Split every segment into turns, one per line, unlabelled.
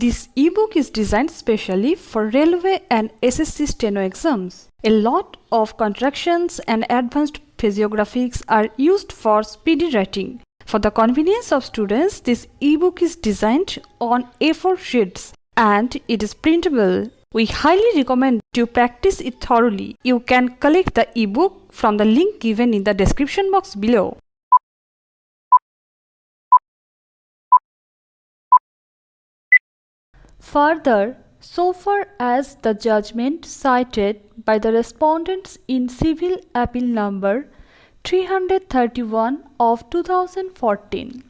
This ebook is designed specially for railway and SSC steno exams. A lot of contractions and advanced physiographics are used for speedy writing. For the convenience of students, this ebook is designed on A4 sheets and it is printable. We highly recommend you practice it thoroughly. You can collect the ebook from the link given in the description box below. Further, so far as the judgment cited by the respondents in Civil Appeal Number 331 of 2014,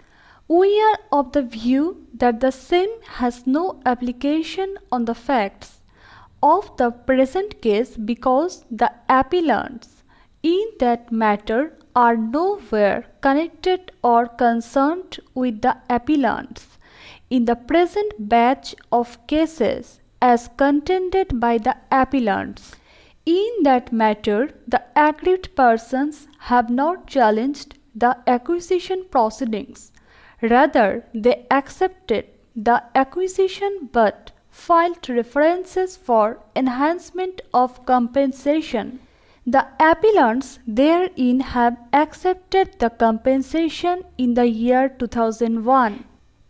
we are of the view that the same has no application on the facts of the present case because the appellants in that matter are nowhere connected or concerned with the appellants in the present batch of cases as contended by the appellants. In that matter, the aggrieved persons have not challenged the acquisition proceedings. Rather, they accepted the acquisition but filed references for enhancement of compensation. The appellants therein have accepted the compensation in the year 2001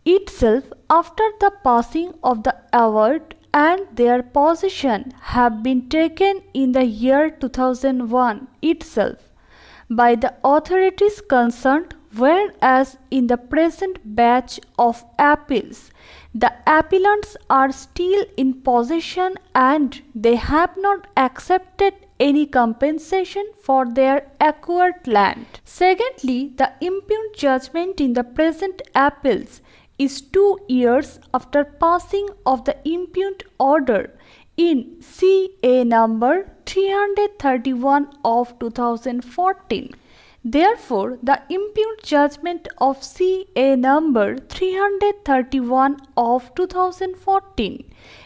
itself after the passing of the award, and their possession have been taken in the year 2001 itself by the authorities concerned, whereas in the present batch of appeals the appellants are still in possession and they have not accepted any compensation for their acquired land. Secondly, the impugned judgment in the present appeals is 2 years after passing of the impugned order in CA number 331 of 2014. Therefore, the impugned judgment of CA number 331 of 2014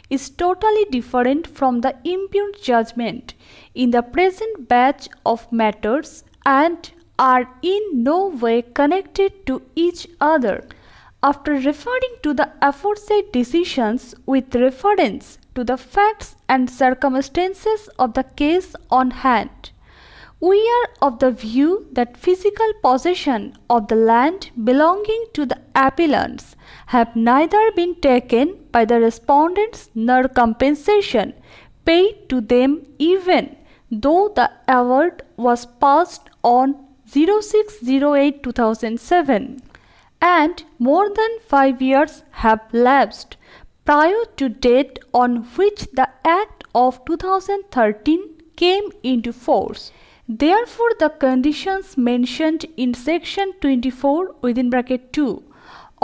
is totally different from the impugned judgment in the present batch of matters and are in no way connected to each other. After referring to the aforesaid decisions with reference to the facts and circumstances of the case on hand, we are of the view that physical possession of the land belonging to the appellants have neither been taken by the respondents nor compensation paid to them even though the award was passed on 06/08/2007. And more than 5 years have lapsed prior to date on which the Act of 2013 came into force. Therefore, the conditions mentioned in section 24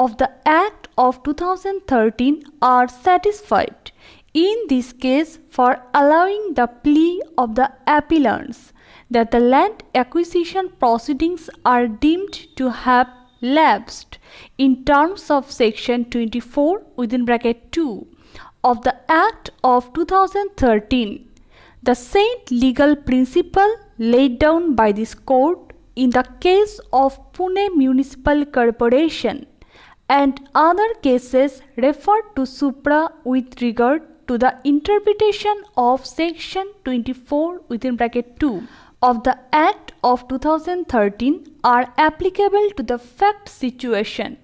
of the Act of 2013 are satisfied in this case for allowing the plea of the appellants that the land acquisition proceedings are deemed to have lapsed in terms of section 24 of the Act of 2013. The same legal principle laid down by this court in the case of Pune Municipal Corporation and other cases referred to supra with regard to the interpretation of section 24 of the Act of 2013 are applicable to the fact situation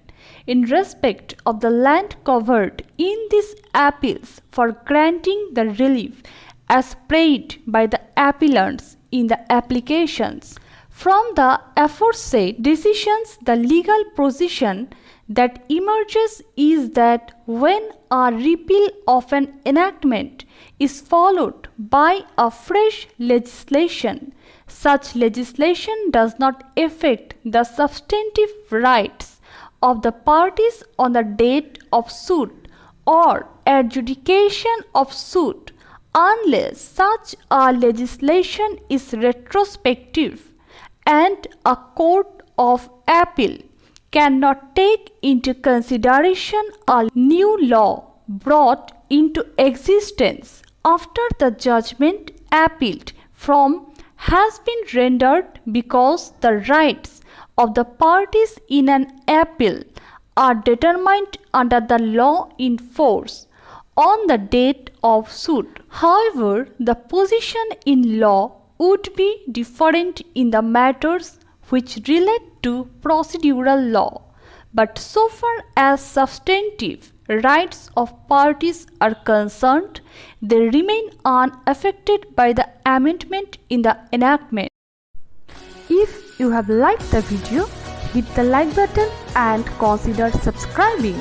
in respect of the land covered in these appeals for granting the relief as prayed by the appellants in the applications. From the aforesaid decisions, the legal position that emerges is that when a repeal of an enactment is followed by a fresh legislation, such legislation does not affect the substantive rights of the parties on the date of suit or adjudication of suit unless such a legislation is retrospective, and a court of appeal cannot take into consideration a new law brought into existence after the judgment appealed from has been rendered, because the rights of the parties in an appeal are determined under the law in force on the date of suit. However, the position in law would be different in the matters which relate to procedural law, but so far as substantive rights of parties are concerned, they remain unaffected by the amendment in the enactment. If you have liked the video, hit the like button and consider subscribing.